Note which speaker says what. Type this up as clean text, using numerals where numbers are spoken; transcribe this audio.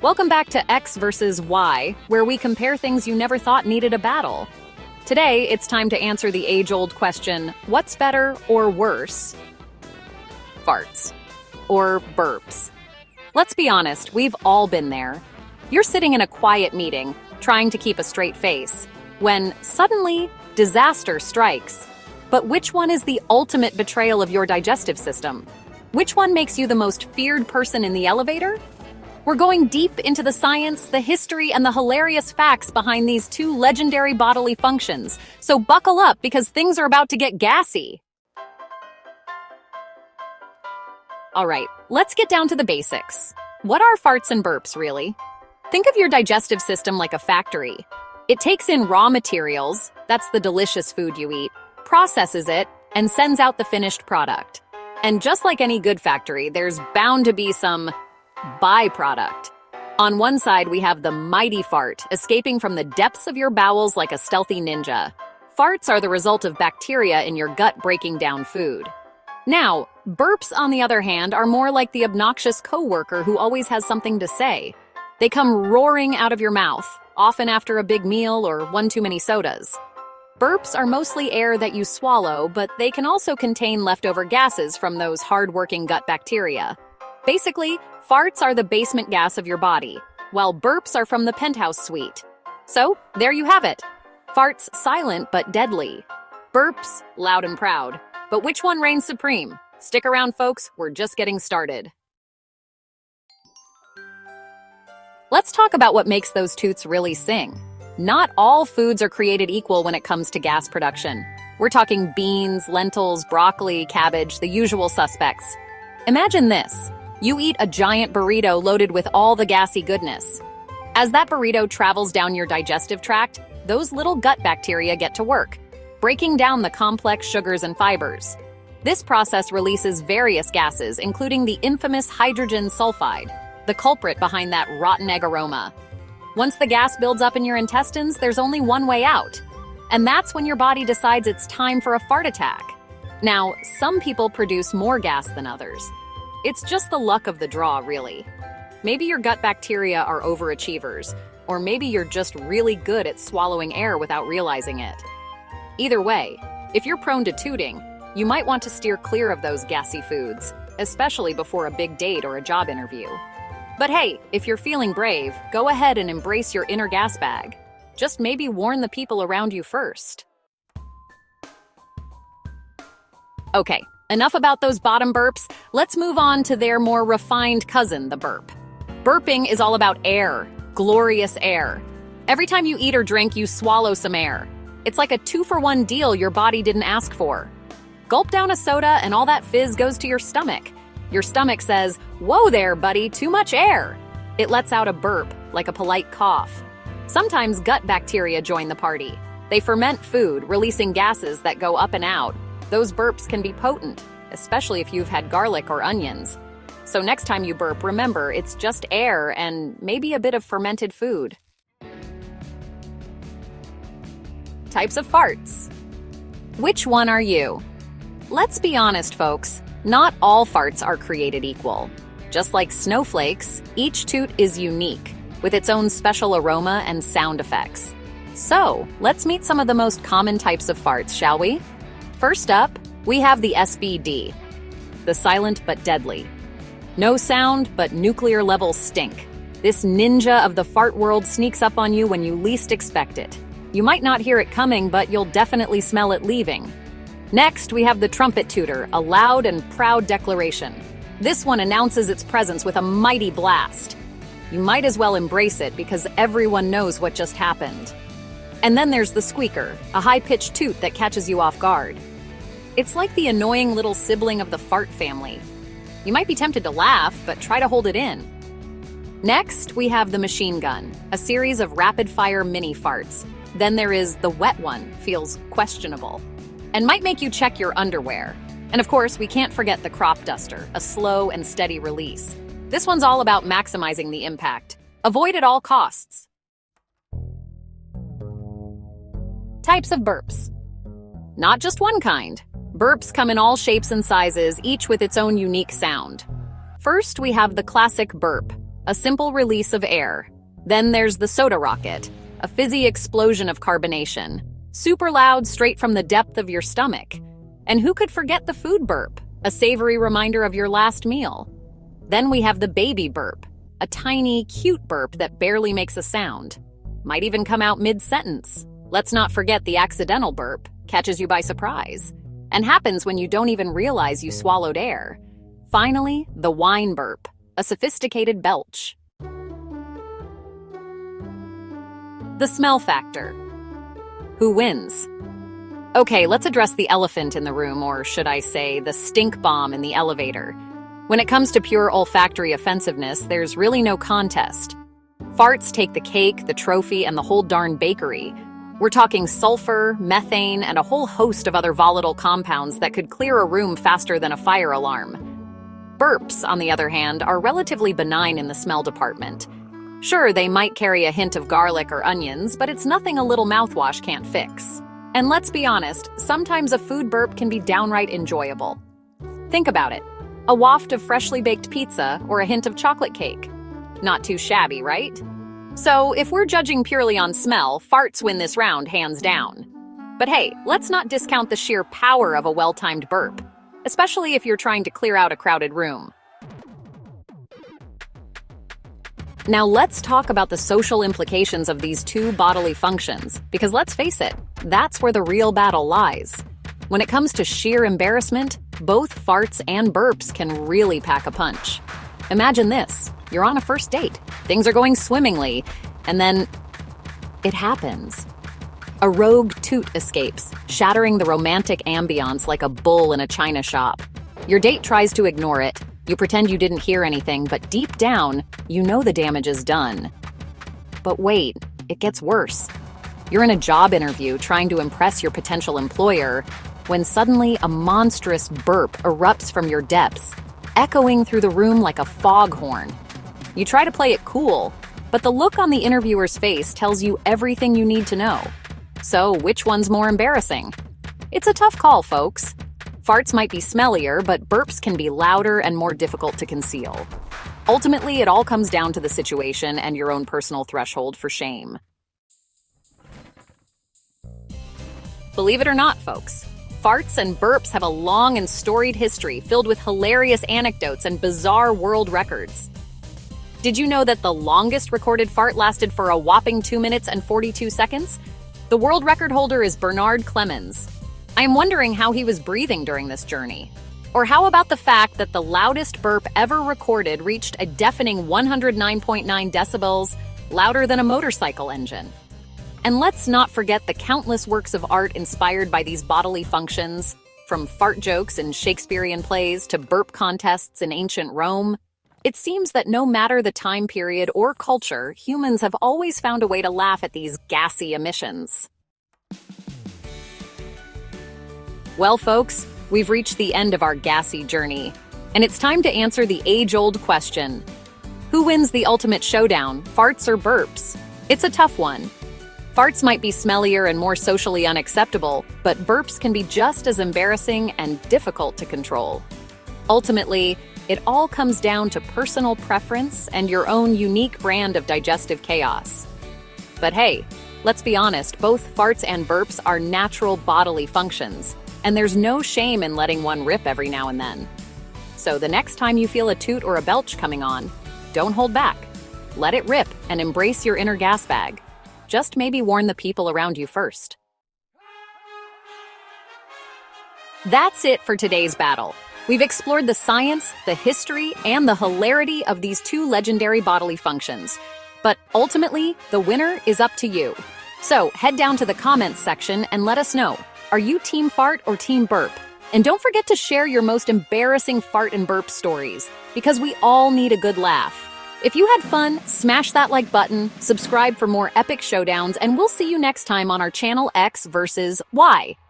Speaker 1: Welcome back to X versus Y, where we compare things you never thought needed a battle. Today, it's time to answer the age-old question, what's better or worse? Farts. Or burps. Let's be honest, we've all been there. You're sitting in a quiet meeting, trying to keep a straight face, when suddenly, disaster strikes. But which one is the ultimate betrayal of your digestive system? Which one makes you the most feared person in the elevator? We're going deep into the science, the history, and the hilarious facts behind these two legendary bodily functions. So buckle up because things are about to get gassy. All right, let's get down to the basics. What are farts and burps, really? Think of your digestive system like a factory. It takes in raw materials, that's the delicious food you eat, processes it, and sends out the finished product. And just like any good factory, there's bound to be some byproduct. On one side, we have the mighty fart, escaping from the depths of your bowels like a stealthy ninja. Farts are the result of bacteria in your gut breaking down food. Now, burps, on the other hand, are more like the obnoxious coworker who always has something to say. They come roaring out of your mouth, often after a big meal or one too many sodas. Burps are mostly air that you swallow, but they can also contain leftover gases from those hard-working gut bacteria. Basically, farts are the basement gas of your body, while burps are from the penthouse suite. So, there you have it. Farts silent but deadly. Burps loud and proud. But which one reigns supreme? Stick around, folks, we're just getting started. Let's talk about what makes those toots really sing. Not all foods are created equal when it comes to gas production. We're talking beans, lentils, broccoli, cabbage, the usual suspects. Imagine this. You eat a giant burrito loaded with all the gassy goodness. As that burrito travels down your digestive tract, those little gut bacteria get to work, breaking down the complex sugars and fibers. This process releases various gases, including the infamous hydrogen sulfide, the culprit behind that rotten egg aroma. Once the gas builds up in your intestines, there's only one way out. And that's when your body decides it's time for a fart attack. Now, some people produce more gas than others. It's just the luck of the draw, really. Maybe your gut bacteria are overachievers, or maybe you're just really good at swallowing air without realizing it. Either way, if you're prone to tooting, you might want to steer clear of those gassy foods, especially before a big date or a job interview. But hey, if you're feeling brave, go ahead and embrace your inner gas bag. Just maybe warn the people around you first. Okay, enough about those bottom burps. Let's move on to their more refined cousin, the burp. Burping is all about air, glorious air. Every time you eat or drink, you swallow some air. It's like a 2-for-1 deal your body didn't ask for. Gulp down a soda and all that fizz goes to your stomach. Your stomach says, "Whoa there, buddy, too much air." It lets out a burp, like a polite cough. Sometimes gut bacteria join the party. They ferment food, releasing gases that go up and out. Those burps can be potent, especially if you've had garlic or onions. So next time you burp, remember, it's just air and maybe a bit of fermented food. Types of farts. Which one are you? Let's be honest, folks. Not all farts are created equal. Just like snowflakes, each toot is unique, with its own special aroma and sound effects. So, let's meet some of the most common types of farts, shall we? First up, we have the SBD, the silent but deadly. No sound, but nuclear level stink. This ninja of the fart world sneaks up on you when you least expect it. You might not hear it coming, but you'll definitely smell it leaving. Next, we have the trumpet tooter, a loud and proud declaration. This one announces its presence with a mighty blast. You might as well embrace it because everyone knows what just happened. And then there's the squeaker, a high-pitched toot that catches you off guard. It's like the annoying little sibling of the fart family. You might be tempted to laugh, but try to hold it in. Next, we have the machine gun, a series of rapid-fire mini farts. Then there is the wet one, feels questionable, and might make you check your underwear. And of course, we can't forget the crop duster, a slow and steady release. This one's all about maximizing the impact. Avoid at all costs. Types of burps. Not just one kind. Burps come in all shapes and sizes, each with its own unique sound. First, we have the classic burp, a simple release of air. Then there's the soda rocket, a fizzy explosion of carbonation. Super loud straight from the depth of your stomach. And who could forget the food burp, a savory reminder of your last meal? Then we have the baby burp, a tiny, cute burp that barely makes a sound. Might even come out mid-sentence. Let's not forget the accidental burp, catches you by surprise, and happens when you don't even realize you swallowed air. Finally, the wine burp, a sophisticated belch. The smell factor. Who wins? Okay, let's address the elephant in the room, or should I say, the stink bomb in the elevator. When it comes to pure olfactory offensiveness, there's really no contest. Farts take the cake, the trophy, and the whole darn bakery. We're talking sulfur, methane, and a whole host of other volatile compounds that could clear a room faster than a fire alarm. Burps, on the other hand, are relatively benign in the smell department. Sure, they might carry a hint of garlic or onions, but it's nothing a little mouthwash can't fix. And let's be honest, sometimes a food burp can be downright enjoyable. Think about it. A waft of freshly baked pizza or a hint of chocolate cake. Not too shabby, right? So, if we're judging purely on smell, farts win this round hands down. But hey, let's not discount the sheer power of a well-timed burp, especially if you're trying to clear out a crowded room. Now let's talk about the social implications of these two bodily functions, because let's face it, that's where the real battle lies. When it comes to sheer embarrassment, both farts and burps can really pack a punch. Imagine this. You're on a first date. Things are going swimmingly, and then it happens. A rogue toot escapes, shattering the romantic ambiance like a bull in a china shop. Your date tries to ignore it. You pretend you didn't hear anything, but deep down, you know the damage is done. But wait, it gets worse. You're in a job interview trying to impress your potential employer when suddenly a monstrous burp erupts from your depths, echoing through the room like a foghorn. You try to play it cool, but the look on the interviewer's face tells you everything you need to know. So, which one's more embarrassing? It's a tough call, folks. Farts might be smellier, but burps can be louder and more difficult to conceal. Ultimately, it all comes down to the situation and your own personal threshold for shame. Believe it or not, folks, farts and burps have a long and storied history filled with hilarious anecdotes and bizarre world records. Did you know that the longest recorded fart lasted for a whopping 2 minutes and 42 seconds? The world record holder is Bernard Clemens. I am wondering how he was breathing during this journey. Or how about the fact that the loudest burp ever recorded reached a deafening 109.9 decibels, louder than a motorcycle engine? And let's not forget the countless works of art inspired by these bodily functions, from fart jokes in Shakespearean plays to burp contests in ancient Rome. It seems that no matter the time period or culture, humans have always found a way to laugh at these gassy emissions. Well, folks, we've reached the end of our gassy journey, and it's time to answer the age-old question. Who wins the ultimate showdown, farts or burps? It's a tough one. Farts might be smellier and more socially unacceptable, but burps can be just as embarrassing and difficult to control. Ultimately, it all comes down to personal preference and your own unique brand of digestive chaos. But hey, let's be honest, both farts and burps are natural bodily functions, and there's no shame in letting one rip every now and then. So the next time you feel a toot or a belch coming on, don't hold back. Let it rip and embrace your inner gas bag. Just maybe warn the people around you first. That's it for today's battle. We've explored the science, the history, and the hilarity of these two legendary bodily functions. But ultimately, the winner is up to you. So head down to the comments section and let us know. Are you Team Fart or Team Burp? And don't forget to share your most embarrassing fart and burp stories, because we all need a good laugh. If you had fun, smash that like button, subscribe for more epic showdowns, and we'll see you next time on our channel X versus Y.